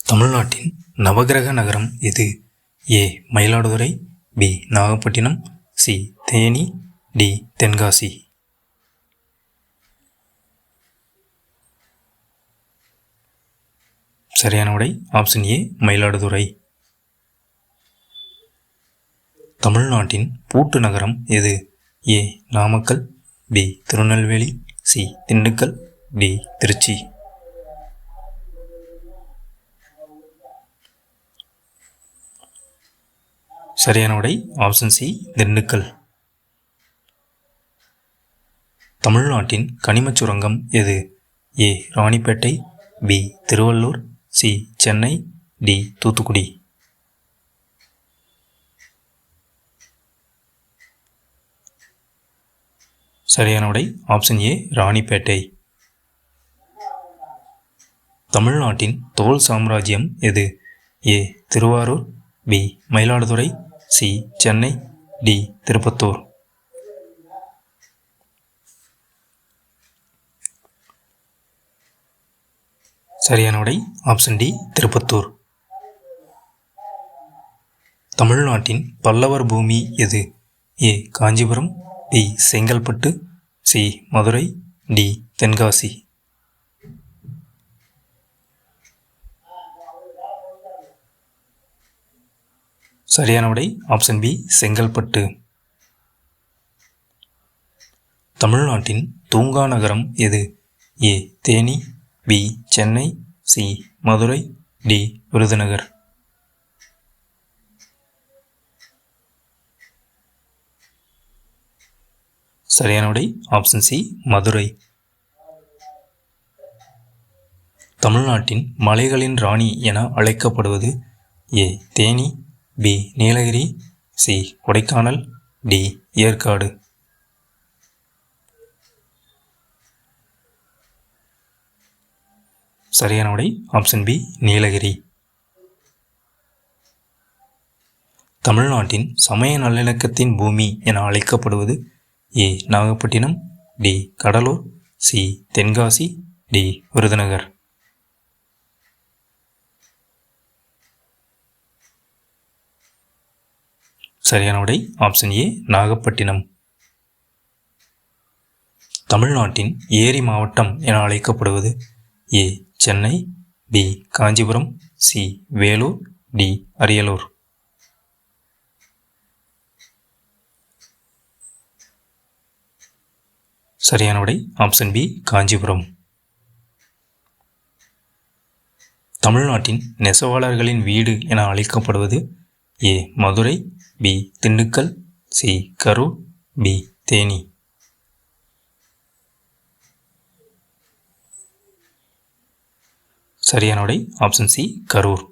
தமிழ்நாட்டின் நவக்கிரக நகரம் எது? A. Mayiladuthurai, B. Nagapattinam, C. Theni, D. Tenkasi. சரியான விடை ஆப்ஷன் ஏ மயிலாடுதுறை. தமிழ்நாட்டின் பூட்டு நகரம் எது? A. Namakkal, B. Tirunelveli, C. Dindigul, D. Tiruchi. சரியான விடை ஆப்ஷன் சி திண்டுக்கல். தமிழ்நாட்டின் கனிமச் சுரங்கம் எது? A. Ranipet, B. Tiruvallur, C. Chennai, D. Thoothukudi. சரியான விடை ஆப்ஷன் ஏ ராணிப்பேட்டை. தமிழ்நாட்டின் தோல் சாம்ராஜ்யம் எது? A. Tiruvarur, B. Mayiladuthurai, C. Chennai, D. Tirupattur. சரியான விடை ஆப்ஷன் டி திருப்பத்தூர். தமிழ்நாட்டின் பல்லவர் பூமி எது? A. Kanchipuram, B. Chengalpattu, C. Madurai, D. Tenkasi. சரியான விடை ஆப்ஷன் பி செங்கல்பட்டு. தமிழ்நாட்டின் தூங்கா நகரம் எது? A. Theni, B. Chennai, C. Madurai, D. Virudhunagar. சரியான விடை ஆப்ஷன் சி மதுரை. தமிழ்நாட்டின் மலைகளின் ராணி என அழைக்கப்படுவது? A. Theni, B. Nilgiri, C. Kodaikanal, D. Yercaud. சரியான விடை ஆப்ஷன் பி நீலகிரி. தமிழ்நாட்டின் சமய நல்லிணக்கத்தின் பூமி என அழைக்கப்படுவது? A. Nagapattinam, D. Cuddalore, C. Tenkasi, D. Virudhunagar. சரியான விடை ஆப்ஷன் ஏ நாகப்பட்டினம். தமிழ்நாட்டின் ஏரி மாவட்டம் என அழைக்கப்படுவது? A. Chennai, B. Kanchipuram, C. Vellore, D. Ariyalur. சரியான விடை ஆப்ஷன் பி காஞ்சிபுரம். தமிழ்நாட்டின் நெசவாளர்களின் வீடு என அழைக்கப்படுவது? A. Madurai, B. Dindigul, C. Karur, D. Theni. சரியான விடை ஆப்ஷன் சி கரூர்.